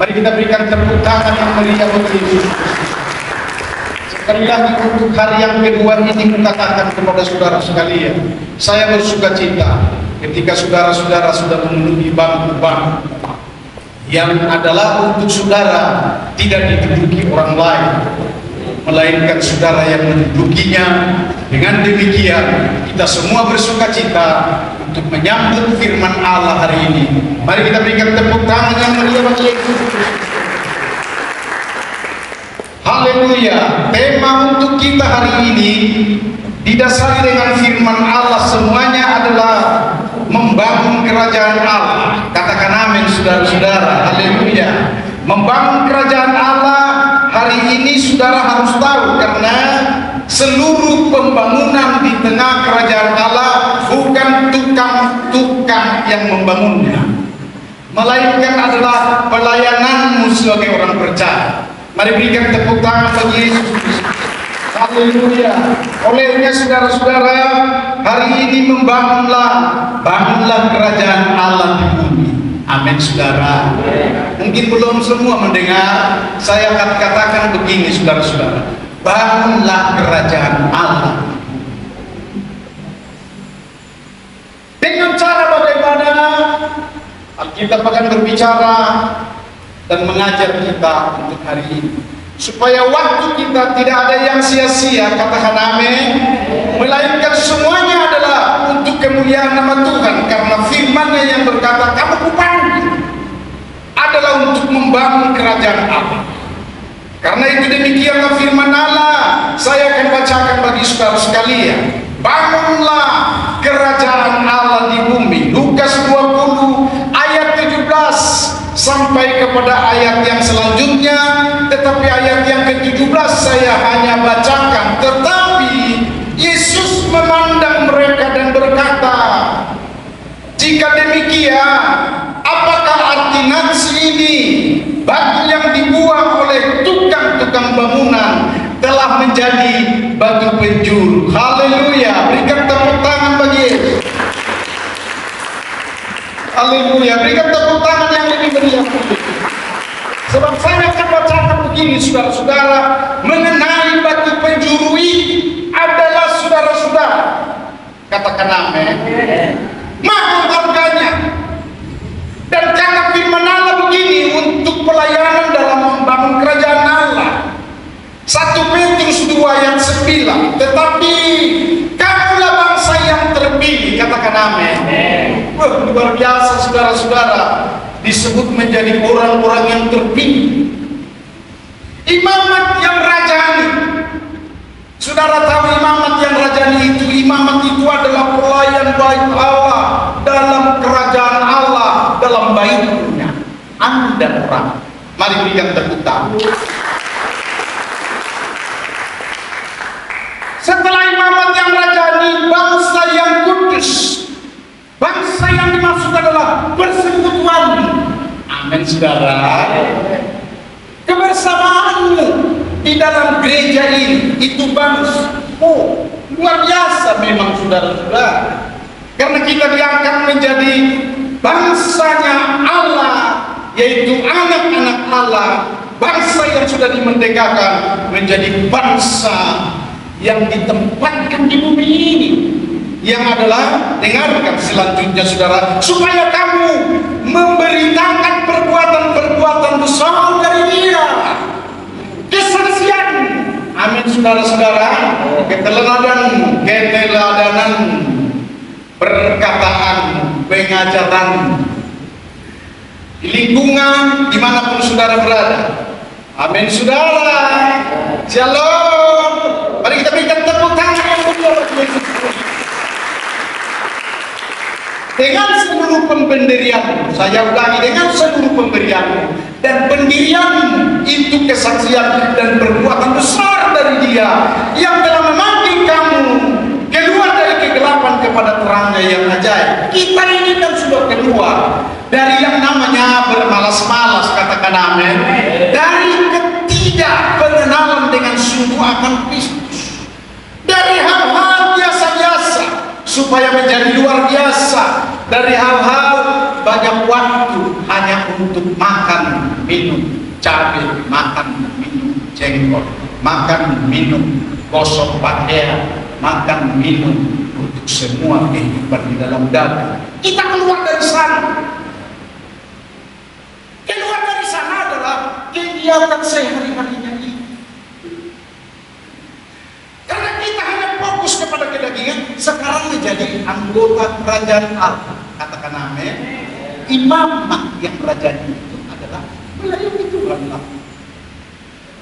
Mari kita berikan tepuk tangan yang meriah untuk Yesus. Sekali lagi untuk hari yang kedua ini kukatakan kepada saudara sekalian, saya bersuka cita ketika saudara-saudara sudah memenuhi bangku-bangku yang adalah untuk saudara tidak diduduki orang lain, melainkan saudara yang mendudukinya. Dengan demikian kita semua bersuka cita untuk menyambut firman Allah hari ini. Mari kita berikan tepuk tangan yang meriah bagi Yesus. Haleluya. Tema untuk kita hari ini didasari dengan firman Allah, semuanya adalah membangun kerajaan Allah. Katakan amin saudara-saudara. Haleluya. Membangun kerajaan Allah hari ini saudara harus tahu, karena seluruh pembangunan di tengah kerajaan Allah bukan tukang-tukang yang membangunnya, melainkan adalah pelayananmu sebagai orang percaya. Mari berikan tepuk tangan bagi Yesus. Haleluya. Olehnya saudara-saudara, hari ini bangunlah kerajaan Allah di bumi. Amin saudara. Mungkin belum semua mendengar, saya akan katakan begini saudara-saudara. Bangunlah kerajaan Allah. Dengan cara bagaimana? Alkitab akan berbicara dan mengajar kita untuk hari ini, supaya waktu kita tidak ada yang sia-sia, katakan amin, melainkan semuanya adalah untuk kemuliaan nama Tuhan, karena firman-Nya yang berkata, kamu kupanggil adalah untuk membangun kerajaan Allah. Karena itu demikianlah firman Allah. Saya akan bacakan bagi saudara sekalian. Bangunlah kerajaan Allah di bumi. Lukas 20 ayat 17 sampai kepada ayat yang selanjutnya, tetapi ayat yang ke-17 saya hanya bacakan. Tetapi Yesus memandang mereka dan berkata, jika demikian, apakah arti nasi ini? Batu yang dibuang oleh tukang-tukang bangunan telah menjadi batu penjuru. Haleluya. Berikan tepuk tangan bagi Yesus. Haleluya. Berikan tepuk tangan yang lebih meriah. Sebab saya akan bacakan begini saudara-saudara, mengenai batu penjuru ini adalah saudara-saudara. Katakan amin. Mahal harganya. Dan karena firman Allah begini, untuk pelayanan dalam membangun kerajaan Allah. 1 Petrus 2 ayat 9. Tetapi kamulah bangsa yang terpilih. Katakan amin. Luar biasa saudara-saudara, disebut menjadi orang-orang yang terpilih. Imamat yang rajani. Saudara tahu imamat yang rajani itu? Imamat itu adalah pelayan bait Allah dalam kerajaan Allah, dalam baitnya. Anda dan orang. Mari berikan tepuk tangan. Setelah imamat yang rajani, bangsa yang kudus. Bangsa yang dimaksud adalah persekutuan. Amin saudara. Kebersamaanmu di dalam gereja ini, itu bangsa. Oh, luar biasa memang saudara-saudara. Karena kita diangkat menjadi bangsanya Allah, yaitu anak-anak Allah. Bangsa yang sudah dimerdekakan menjadi bangsa yang ditempatkan di bumi ini, yang adalah, dengarkan selanjutnya saudara, supaya kamu memberitakan perbuatan-perbuatan besar dari Dia, kesaksian. Amin saudara-saudara. Keteladanan, perkataan, pengajaran di lingkungan dimanapun saudara berada. Amin saudara. Shalom. Mari kita berikan tepuk tangan dengan seluruh pemberian. Saya ulangi, dengan seluruh pemberian dan pendirian itu kesaksian dan perbuatan besar dari Dia yang telah memanggil kamu keluar dari kegelapan kepada terangnya yang ajaib. Kita ini kan sudah keluar dari yang namanya bermalas-malas, katakan amin, dari ketidakpengenalan dengan sungguh akan Kristus, dari hal-hal biasa-biasa supaya menjadi luar biasa, dari hal-hal banyak waktu hanya untuk makan minum cabai, makan minum jengkol, makan minum gosok pakaian, makan minum untuk semua kehidupan di dalam dada. Kita keluar dari sana. Keluar dari sana adalah kegiatan sehari-harinya ini. Karena kita hanya fokus kepada kedagingan, sekarang menjadi anggota kerajaan Allah. Katakan amin. Imam yang kerajaan itu adalah melayani Tuhan Allah.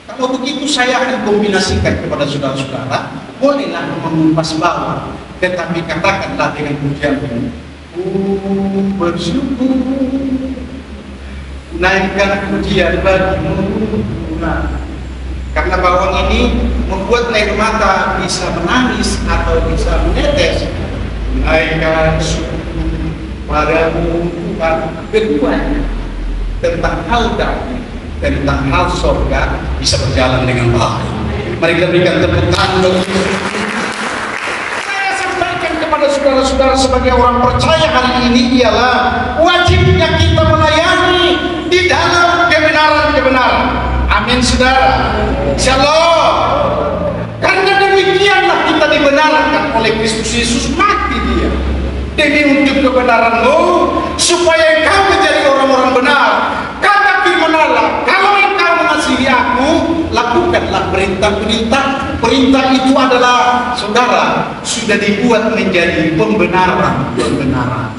Kalau begitu saya akan kombinasikan kepada saudara-saudara, bolehlah mengupas bawah, tetapi katakanlah dengan pujianmu, bersyukur, naikkan pujian bagimu. Karena bawang ini membuat air mata bisa menangis atau bisa menetes. Naikkan syukur padamu Tuhan. Keduanya tentang hal daging, tentang hal surga bisa berjalan dengan baik. Mari kita berikan tepuk tangan. Saya sampaikan kepada saudara-saudara sebagai orang percaya hari ini ialah wajibnya kita melayani di dalam kebenaran-kebenaran. Amin, saudara. Shalom. Karena demikianlah kita dibenarkan oleh Kristus Yesus, mati dia demi untuk kebenaranmu, supaya engkau menjadi orang-orang benar. Kata firman Allah, kalau engkau mengasihi aku, lakukanlah perintah-perintah. Perintah itu adalah, saudara, sudah dibuat menjadi pembenaran, kebenaran.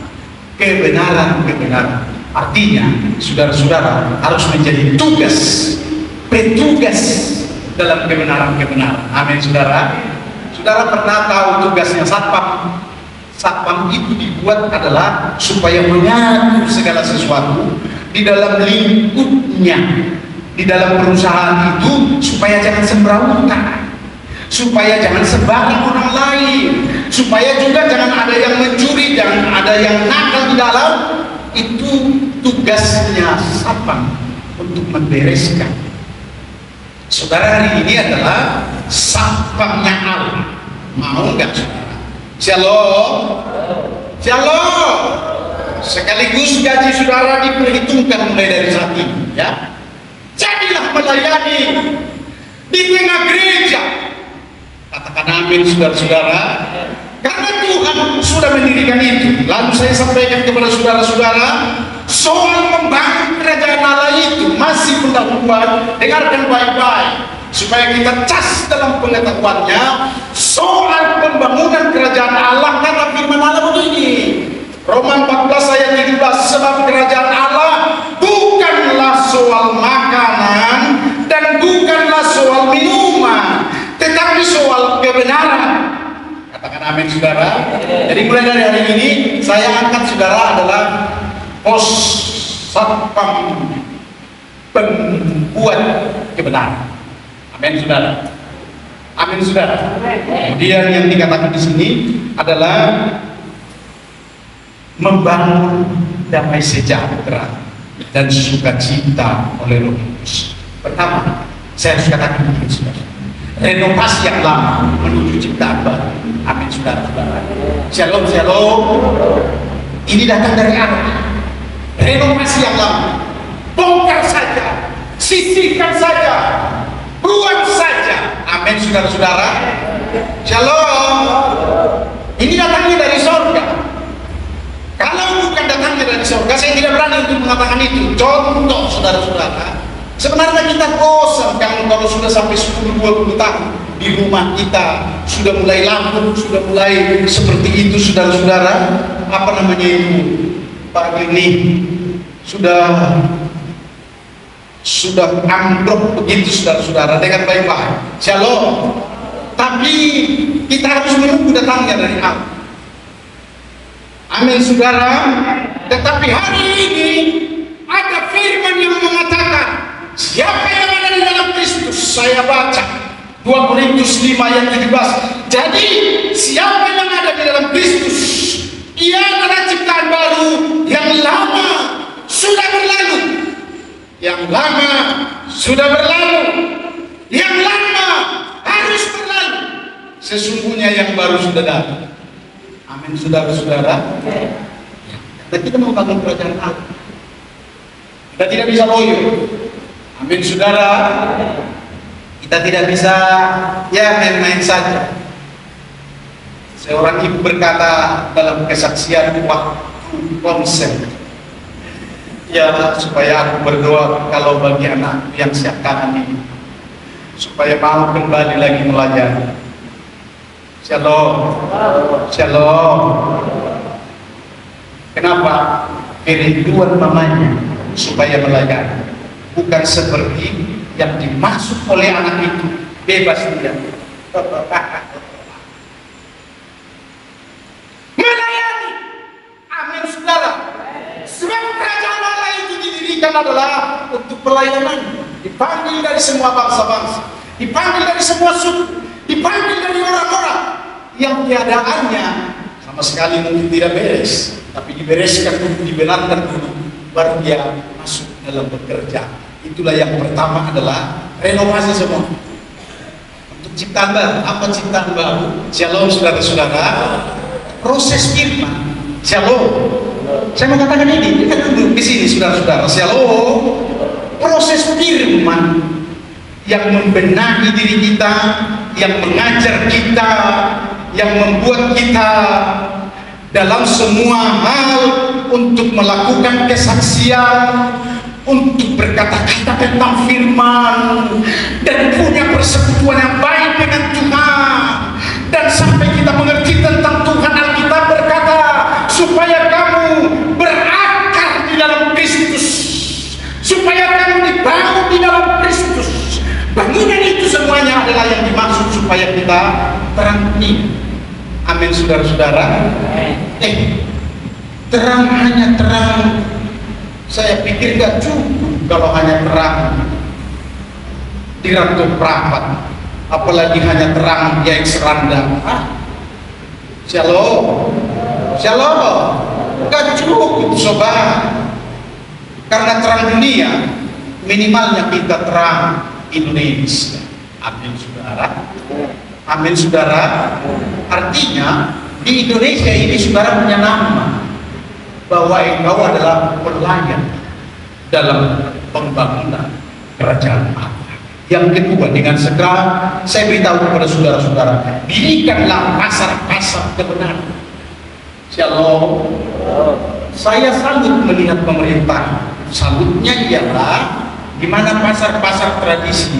Artinya, saudara-saudara harus menjadi petugas dalam kebenaran. Amin, saudara. Saudara pernah tahu tugasnya satpam? Satpam itu dibuat adalah supaya mengatur segala sesuatu di dalam lingkupnya, di dalam perusahaan itu, supaya jangan sembarangan, supaya jangan sebarin orang lain, supaya juga jangan ada yang mencuri, jangan ada yang nakal di dalam. Itu tugasnya satpam untuk membereskan. Saudara, hari ini adalah satpamnya Allah. Mau nggak, saudara? Shalom. Sekaligus gaji saudara diperhitungkan mulai dari saat ini, ya. Jadilah melayani di tengah gereja. Katakan amin, saudara-saudara. Karena Tuhan sudah mendirikan itu. Lalu saya sampaikan kepada saudara-saudara, soal membangun kerajaan Allah itu masih pendahuluan. Dengarkan baik-baik supaya kita cas dalam pengetahuannya. Soal pembangunan kerajaan Allah, kata firman Allah begini, Roma 14 ayat 17, sebab kerajaan Allah bukanlah soal makanan dan bukanlah soal minuman, tetapi soal kebenaran. Katakan amin, saudara. Jadi mulai dari hari ini saya angkat saudara adalah pos satpam pembuat kebenaran. Amin, saudara. Amin, saudara. Kemudian yang dikatakan di sini adalah membangun damai sejahtera dan sukacita oleh Roh Kudus. Pertama, saya harus katakan begini, saudara. Renovasi yang lama menuju ciptaan baru. Amin, saudara. Shalom. Ini datang dari Allah. Renovasi yang lama, bongkar saja, sisihkan saja, buang saja. Amin, saudara-saudara. Shalom. Ini datangnya dari surga. Kalau bukan datangnya dari surga, saya tidak berani untuk mengatakan itu. Contoh, saudara-saudara, sebenarnya kita bosan kalau sudah sampai 10-20 tahun di rumah kita sudah mulai lampu, sudah mulai seperti itu, saudara-saudara. Apa namanya itu? Pagi ini sudah ambruk begitu, saudara-saudara. Dengan baik-baik. Shalom. Tapi kita harus menunggu datangnya dari Allah. Amin, saudara. Tetapi hari ini ada firman yang mengatakan, siapa yang ada di dalam Kristus? Saya baca 2 Korintus 5 ayat 17. Jadi siapa yang ada di dalam Kristus, ia adalah ciptaan baru. Yang lama sudah berlalu, yang lama sudah berlalu, yang lama harus berlalu. Sesungguhnya yang baru sudah datang. Amin, saudara-saudara. Dan kita membangun kerajaan Allah. Kita tidak bisa loyo. Amin saudara. Kita tidak bisa ya main-main saja. Seorang ibu berkata dalam kesaksian waktu konser, ya supaya aku berdoa kalau bagi anak yang siapkan ini, supaya mau kembali lagi melayani. Shalom, shalom. Kenapa? Kerinduan mamanya supaya melayani, bukan seperti yang dimaksud oleh anak itu, bebas dia melayani. Amin saudara. Sebab kerajaan Allah itu didirikan adalah untuk pelayanan. Dipanggil dari semua bangsa-bangsa, dipanggil dari semua suku, dipanggil dari orang-orang yang keadaannya sama sekali mungkin tidak beres, tapi dibereskan dulu, dibenarkan dulu, baru dia masuk dalam bekerja. Itulah yang pertama adalah renovasi semua. Untuk ciptaan baru. Apa ciptaan baru? Shalom saudara-saudara. Proses firman. Shalom. Saya mau katakan ini, kita duduk di sini saudara-saudara. Shalom. Proses firman yang membenahi diri kita, yang mengajar kita, yang membuat kita dalam semua hal untuk melakukan kesaksian, untuk berkata-kata tentang firman, dan punya persekutuan yang baik dengan Tuhan, dan sampai kita mengerti tentang Tuhan. Alkitab berkata supaya kamu berakar di dalam Kristus, supaya kamu dibangun di dalam Kristus. Bangunan itu semuanya adalah yang dimaksud supaya kita terang ini. Amin saudara-saudara. Terang hanya terang, saya pikir gak cukup kalau hanya terang di Ratu Prapat, apalagi hanya terang di X Randang. Shalom, shalom, gak cukup sobat. Karena terang dunia, minimalnya kita terang Indonesia. Amin saudara. Amin saudara. Artinya di Indonesia ini saudara punya nama, bahwa engkau adalah pelayan dalam pembangunan kerajaan Allah. Yang kedua, dengan segera saya beritahu kepada saudara-saudara, dirikanlah pasar-pasar kebenaran. Shalom. Saya salut melihat pemerintah. Salutnya ialah di mana pasar-pasar tradisi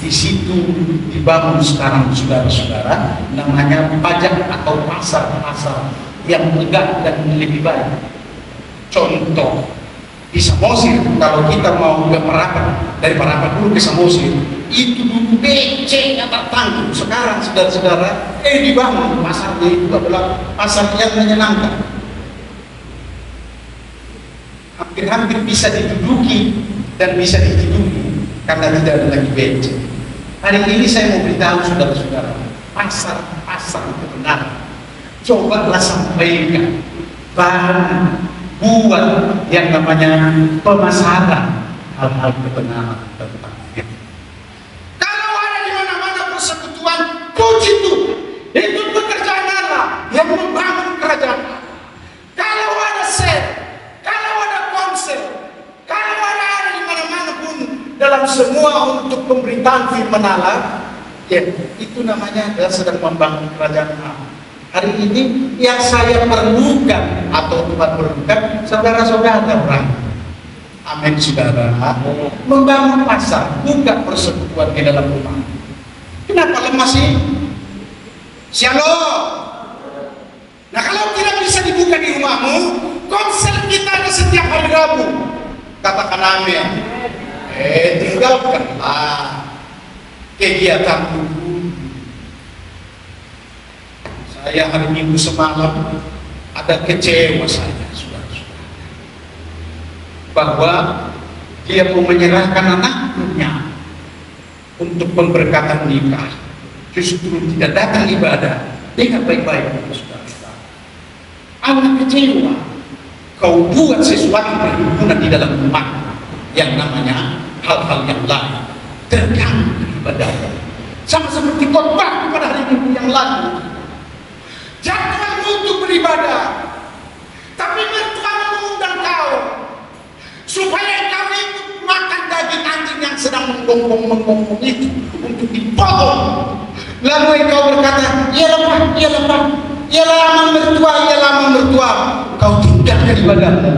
di situ dibangun sekarang saudara-saudara, namanya pajak atau pasar-pasar yang megah dan lebih baik. Contoh di Samosir, kalau kita mau ke Parapat, dari Parapat dulu ke Samosir, itu dulu becek atau tanggung. Sekarang saudara-saudara dibangun pasarnya, itu adalah pasar yang menyenangkan, hampir-hampir bisa diduduki dan bisa dihidupi karena tidak ada lagi becek. Hari ini saya mau beritahu saudara-saudara, pasar-pasar kebenaran, cobalah sampaikan bahan buat yang namanya pemasaran hal-hal kebenaran tentang itu. Kalau ada di mana-mana persekutuan, puji Tuhan, itu pekerjaan Allah yang membangun kerajaan Allah. Kalau ada sel, kalau ada konser, kalau ada di mana-mana pun dalam semua untuk pemberitaan firman Allah, ya itu namanya adalah sedang membangun kerajaan Allah. Hari ini yang saya perlukan atau Tuhan perlukan saudara-saudara orang. Amin saudara. Membangun pasar, buka persekutuan di dalam rumah. Kenapa lemah sih? Shalom. Nah kalau tidak bisa dibuka di rumahmu, konser kita ada setiap hari Rabu. Katakan amin. Tinggalkanlah kegiatan tubuh. Saya hari Minggu semalam ada kecewa saya, saudara-saudara, bahwa dia mau menyerahkan anaknya untuk pemberkatan nikah, justru tidak datang ibadah dengan baik-baik, saudara-saudara. Anak kecewa, kau buat sesuatu perhimpunan di dalam rumah yang namanya hal-hal yang lain, terganggu ibadahnya, sama seperti khotbah pada hari Minggu yang lalu. Jangan untuk beribadah, tapi mertua mengundang kau supaya kau makan daging anjing yang sedang menggonggong itu untuk dipotong. Lalu engkau berkata, iyalah Pak, ialah amang mertua, kau tinggalkan ibadahmu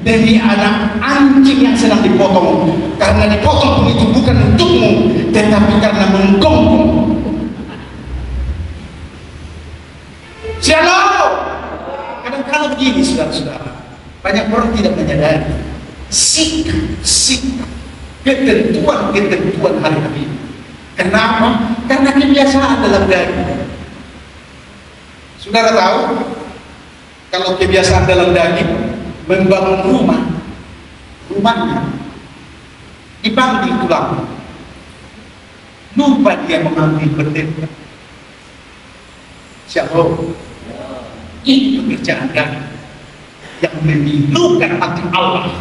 demi anak anjing yang sedang dipotong, karena dipotong pun itu bukan untukmu, tetapi karena menggonggong. Shalom. Kadang-kadang begini saudara-saudara, banyak orang tidak menyadari sikap ketentuan hari-hari ini. Kenapa? Karena kebiasaan dalam daging. Saudara tahu, kalau kebiasaan dalam daging membangun rumahnya dibanting tulang, lupa dia mengambil bendera. Shalom. Ini pekerjaan daging yang memilukan hati Allah.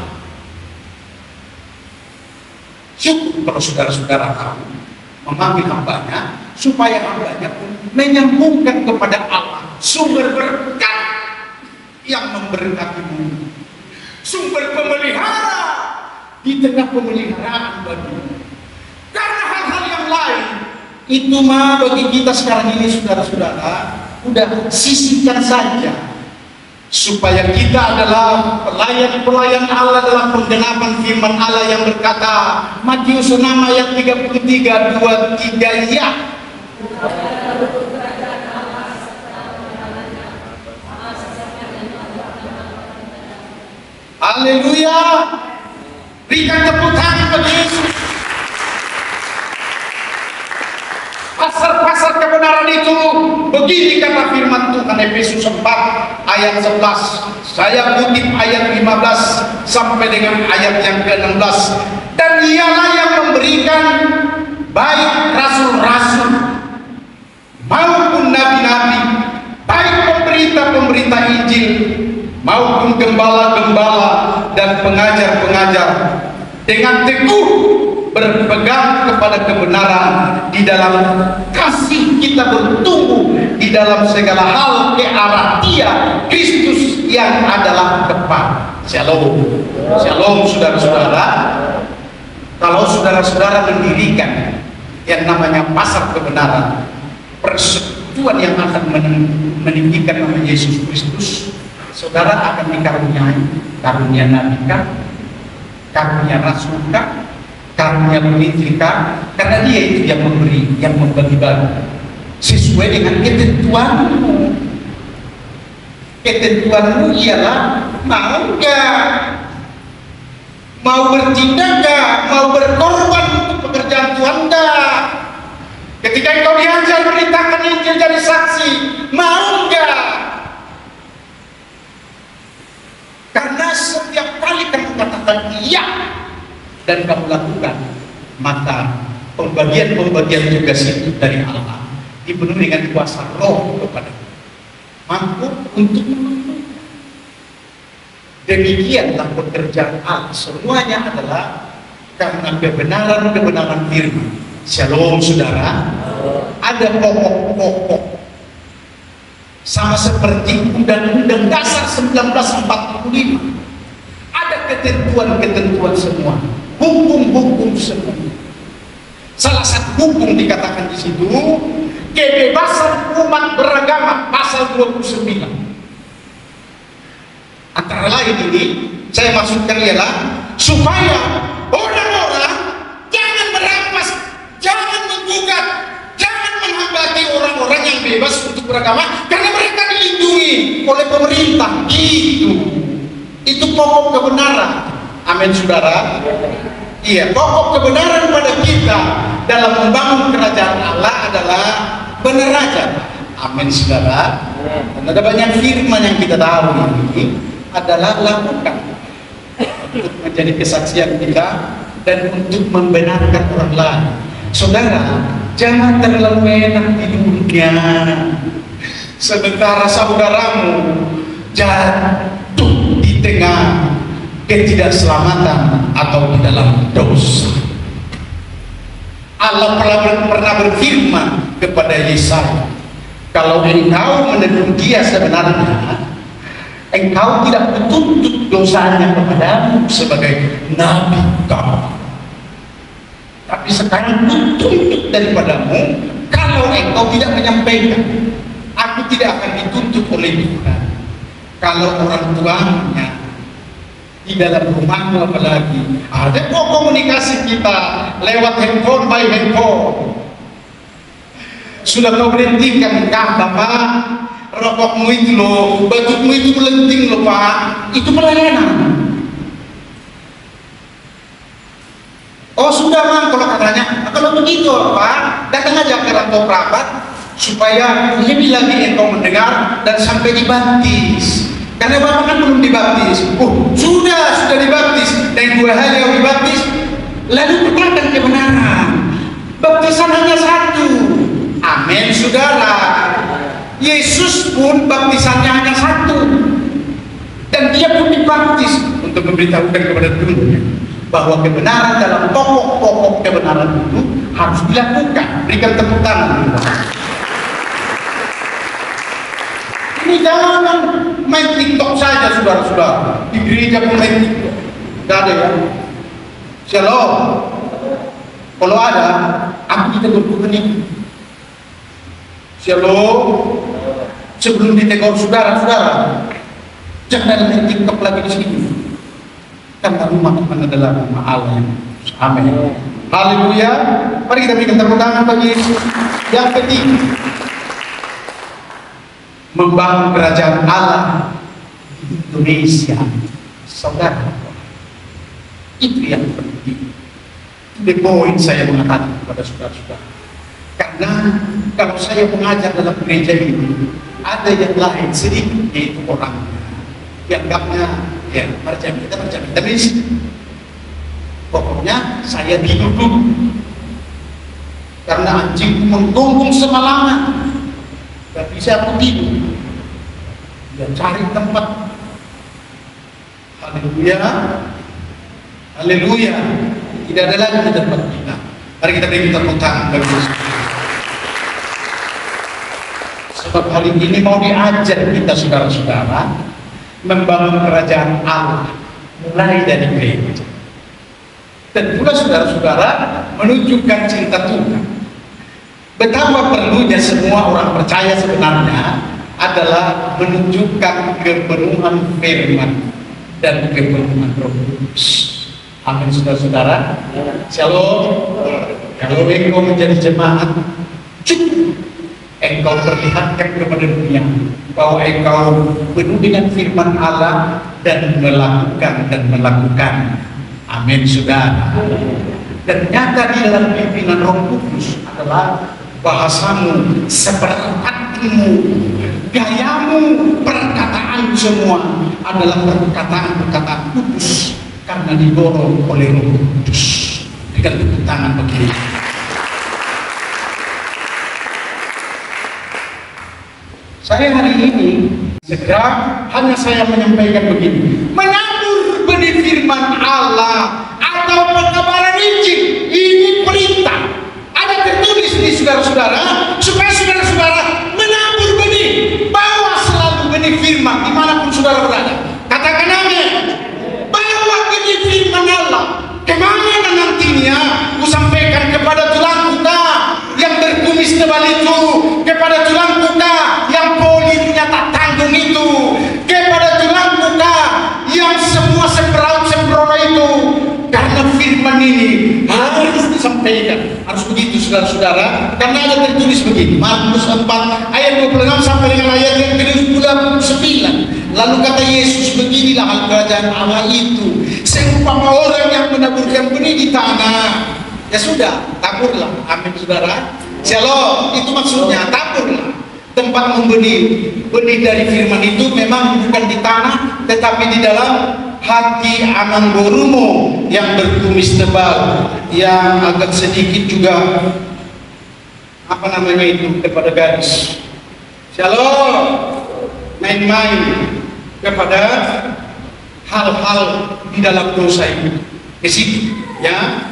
Syukur kalau saudara-saudara tahu memanggil hambanya, supaya hambanya pun menyambungkan kepada Allah, sumber berkat yang memberkatimu, sumber pemelihara di tengah pemeliharaan bagimu. Karena hal-hal yang lain itu mah bagi kita sekarang ini saudara-saudara, udah sisihkan saja, supaya kita adalah pelayan-pelayan Allah dalam penggenapan firman Allah yang berkata, Matius 6 ayat 33, 23, ya. Haleluya. Berikan tepuk tangan bagi Yesus. Pasar kebenaran itu begini kata firman Tuhan, Efesus 4 ayat 11. Saya kutip ayat 15 sampai dengan ayat yang ke-16. Dan ialah yang memberikan baik rasul-rasul maupun nabi-nabi, baik pemberita-pemberita Injil maupun gembala-gembala dan pengajar-pengajar, dengan teguh berpegang kepada kebenaran di dalam kasih kita bertumbuh di dalam segala hal ke arah Dia Kristus yang adalah depan. Shalom. Shalom saudara-saudara. Kalau saudara-saudara mendirikan yang namanya pasar kebenaran, persekutuan yang akan meninggikan nama Yesus Kristus, saudara akan dikaruniai karunia nabi kah, karunia rasul kah, karunia pemimpin kah? Karena Dia itu yang memberi, yang membagi-bagi sesuai dengan ketentuanmu. Ketentuanmu ialah mau gak, mau bertindak gak, mau berkorban untuk pekerjaan Tuhan gak. Ketika engkau diajar beritakan Injil jadi saksi, mau gak? Karena setiap kali kamu katakan iya dan kamu lakukan, maka pembagian tugas itu dari Allah dipenuhi dengan kuasa roh kepadamu, mampu untuk memenuhi. Demikianlah pekerjaan Allah, semuanya adalah karena kebenaran firman. Shalom saudara. Ada pokok-pokok sama seperti Undang-Undang Dasar 1945, ada ketentuan-ketentuan semua, hukum-hukum semua. Salah satu hukum dikatakan di situ kebebasan umat beragama, pasal 29. Antara lain ini saya maksudkan ialah supaya orang-orang jangan merampas, jangan menggugat, jangan menghambati orang-orang yang bebas untuk beragama, karena mereka dilindungi oleh pemerintah. Itu pokok kebenaran. Amin saudara. Iya, pokok kebenaran pada kita dalam membangun kerajaan Allah adalah benar aja. Amin saudara. Dan ada banyak firman yang kita tahu ini adalah lakukan untuk menjadi kesaksian kita dan untuk membenarkan orang lain. Saudara, jangan terlalu enak di dunia sementara saudaramu jatuh di tengah ketidakselamatan atau di dalam dosa. Allah pernah berfirman kepada Yesaya, kalau engkau menegur dia sebenarnya, engkau tidak menuntut dosanya kepadamu sebagai nabi kamu. sekarang kutuntut daripadamu, kalau engkau tidak menyampaikan, aku tidak akan dituntut oleh Tuhan. Kalau orang tuanya di dalam rumahmu apalagi, ada kok komunikasi kita lewat handphone by handphone. Sudah kau berhentikan kah Bapak? Rokokmu itu loh, batutmu itu melenting loh Pak, itu pelayanan. Oh sudah Mang, kalau katanya, kalau begitu Pak, datang aja ke rantau kerabat supaya lebih lagi engkau mendengar dan sampai dibaptis. Karena Bapak kan belum dibaptis. Oh sudah dibaptis, dan 2 hari yang dibaptis, lalu katakan kebenaran. Baptisan hanya 1. Amin saudara. Yesus pun baptisannya hanya 1, dan dia pun dibaptis untuk memberitahukan kepada dunia bahwa kebenaran dalam pokok-pokok kebenaran itu harus dilakukan. Berikan tepuk tangan. Ini jangan main TikTok saja saudara-saudara. Di gereja pun main TikTok, gak ada ya. Shalom. Kalau ada, aku ditegur Tuhan itu. Shalom. Sebelum ditegur saudara-saudara, jangan main TikTok lagi di sini. Karena rumah Tuhan adalah rumah Allah. Amin. Haleluya. Mari kita berikan tepuk tangan bagi Yesus. Yang ketiga, membangun kerajaan Allah di Indonesia. Saudara, itu yang penting. The point saya mengatakan kepada saudara-saudara. Karena kalau saya mengajar dalam gereja ini, ada yang lain sedikit, yaitu orang dianggapnya ya kita percaya pokoknya saya tidur dulu karena anjingku menggonggong semalaman, gak bisa aku tidur. Dia cari tempat. Haleluya, haleluya. Tidak ada lagi di tempat kita. Mari kita beri tepuk tangan bagi Yesus. Sebab hari ini mau diajar kita saudara-saudara membangun kerajaan Allah mulai dari gereja. Dan pula saudara-saudara menunjukkan cinta Tuhan. Betapa perlunya semua orang percaya sebenarnya adalah menunjukkan kepenuhan firman dan kepenuhan Roh Kudus. Amin saudara-saudara. Shalom. Kalau engkau menjadi jemaat, cukup engkau perlihatkan kepada dunia bahwa engkau penuh dengan firman Allah dan melakukan. Amin saudara. Dan nyata di dalam pimpinan Roh Kudus adalah bahasamu, sepertimu, gayamu, perkataan semua adalah perkataan-perkataan kudus karena didorong oleh Roh Kudus. Dengan tepuk tangan begini. Saya hari ini segera hanya saya menyampaikan begini, menabur benih firman Allah atau pengabaran Injil. Ini perintah, ada tertulis di saudara-saudara, supaya saudara-saudara menabur benih, bawa selalu benih firman dimanapun saudara berada. Katakan amin. Bawa benih firman Allah. Kemana nantinya ku sampaikan kepada tulangku yang berkumis tebal itu, kepada tulangku yang politnya tak tanggung itu, kepada tulangku yang semua sembrono itu. Karena firman ini harus disampaikan, harus begitu saudara-saudara. Karena ada tertulis begini, Markus 4 ayat 26 sampai dengan ayat yang ke-29. Lalu kata Yesus, beginilah hal kerajaan Allah itu, seumpama orang yang menaburkan benih di tanah. Ya sudah, taburlah. Amin saudara. Shalom. Itu maksudnya, taburlah. Tempat membenih benih dari firman itu memang bukan di tanah, tetapi di dalam hati Ananggorumo yang berkumis tebal, yang agak sedikit juga apa namanya itu kepada gadis. Shalom. Main-main kepada hal-hal di dalam dosa itu. Ke situ, ya.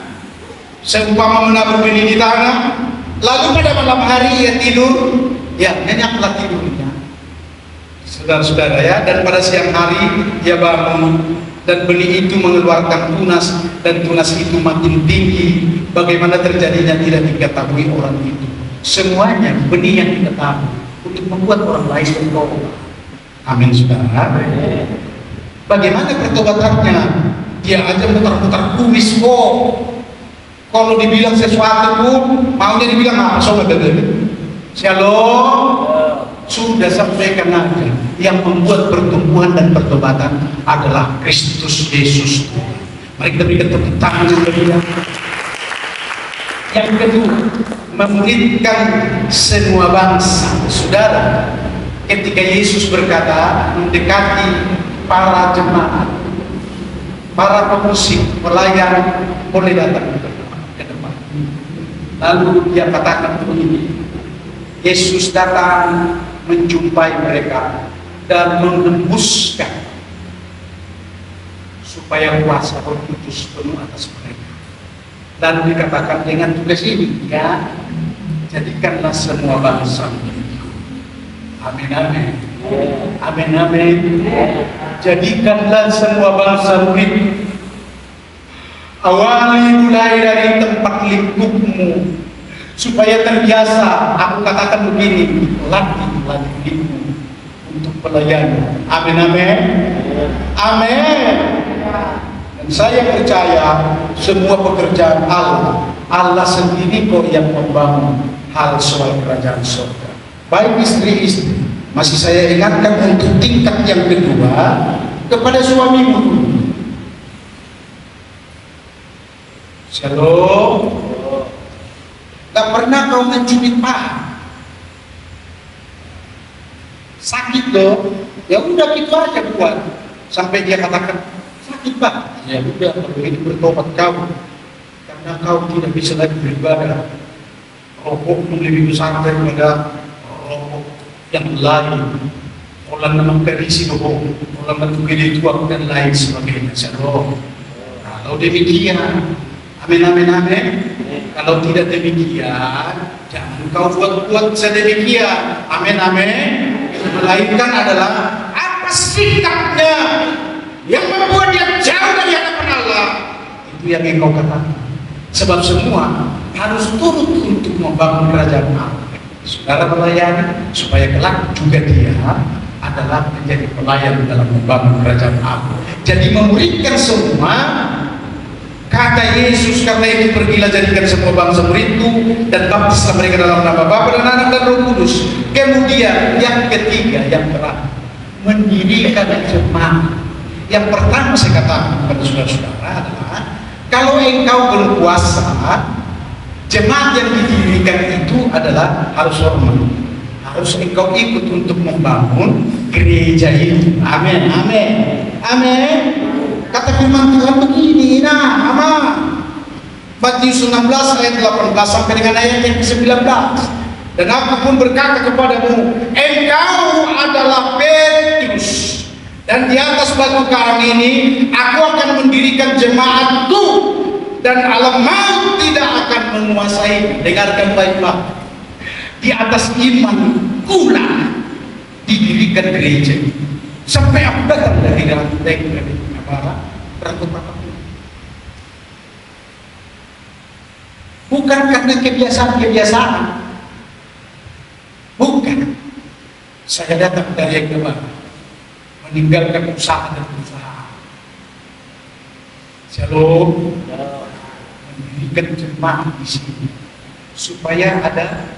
Seumpama menabur benih di tanah, lalu pada malam hari ia tidur, ya nyenyaklah tidurnya, saudara-saudara ya. Dan pada siang hari ia bangun dan benih itu mengeluarkan tunas, dan tunas itu makin tinggi. Bagaimana terjadinya tidak diketahui orang itu. Semuanya benih yang kita tahu untuk membuat orang lain bertobat. Amin, saudara. Bagaimana pertobatannya? Dia aja mutar-mutar kumis kok. Kalau dibilang sesuatu pun maunya dibilang apa? Sobat Shalom. Sudah sampaikan aja. Yang membuat pertumbuhan dan pertobatan adalah Kristus Yesus. Mari kita berikan tepuk tangan untuk dia. Yang kedua, memuridkan semua bangsa. Saudara, ketika Yesus berkata mendekati para jemaat, para pemusik, pelayan boleh datang ke depan. Lalu dia katakan begini, Yesus datang menjumpai mereka dan menembuskan supaya kuasa Roh Kudus penuh atas mereka. Lalu dikatakan dengan tugas ini, ya, jadikanlah semua bangsa. Amin, amin. Amin, amin. Jadikanlah semua bangsa murid. Awali mulai dari tempat lingkupmu, supaya terbiasa. Aku katakan begini, latihmu untuk pelayanan. Amin, amin. Amin. Dan saya percaya semua pekerjaan Allah sendiri kok yang membangun hal soal kerajaan surga. Baik istri-istri, masih saya ingatkan untuk tingkat yang kedua kepada suamimu. Shalom. Gak pernah kau mencubit paha, sakit loh, ya udah gitu aja buat sampai dia katakan sakit pak. Ya udah, kalau ini bertobat kau, karena kau tidak bisa lagi beribadah. Rokok lebih besar daripada rokok yang lain. Orang memang terisi bohong, orang menggede itu aku dan lain sebagainya. Shalom. Kalau demikian, amin, amin, amin. Kalau tidak demikian, jangan kau buat-buat sedemikian. Amin, amin. Melainkan adalah apa sikapnya yang membuat dia jauh dari hadapan Allah. Itu yang engkau katakan. Sebab semua harus turut untuk membangun kerajaan Allah. Saudara melayani supaya kelak juga dia adalah menjadi pelayan dalam membangun kerajaan Allah. Jadi memuridkan semua. Kata Yesus, karena itu pergilah jadikan semua bangsa muridku dan baptislah mereka dalam nama Bapa dan Anak dan Roh Kudus. Kemudian yang ketiga, yang terakhir, mendirikan jemaat. Yang pertama saya katakan kepada saudara-saudara adalah kalau engkau berpuasa, jemaat yang didirikan itu adalah harus hormat. Harus engkau ikut untuk membangun gereja itu. Amin, amin, amin. Kata firman Tuhan begini, nah, Matius 16 ayat 18 sampai dengan ayat yang ke-19. Dan aku pun berkata kepadamu, engkau adalah Petrus, dan di atas batu karang ini aku akan mendirikan jemaatku, dan alam maut tidak akan menguasai. Dengarkan baik-baik. Di atas iman pula didirikan gereja. Sampai aku datang dari bukan karena kebiasaan-kebiasaan, bukan. Saya datang dari yang kedua, meninggalkan usaha dan usaha. Shalom. Mendirikan jemaat di sini supaya ada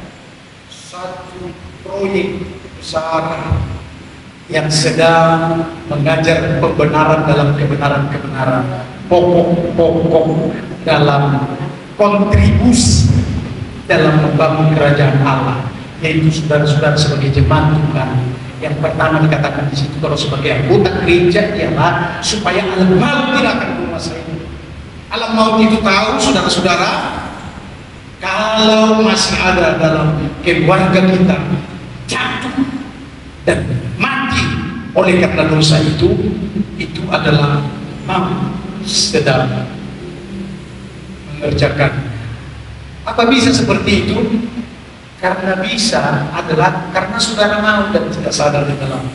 satu proyek besar yang sedang mengajar pembenaran dalam kebenaran-kebenaran, pokok-pokok dalam kontribusi dalam membangun kerajaan Allah, yaitu saudara-saudara sebagai jemaat Tuhan. Yang pertama dikatakan di situ kalau sebagai anggota gereja ialah supaya alam maut tidak akan menguasai. Alam maut itu tahu saudara-saudara, kalau masih ada dalam keluarga kita jatuh dan mati oleh karena dosa itu adalah maut sedang mengerjakan. Apa bisa seperti itu? Karena bisa adalah karena saudara mau dan tidak sadar di dalam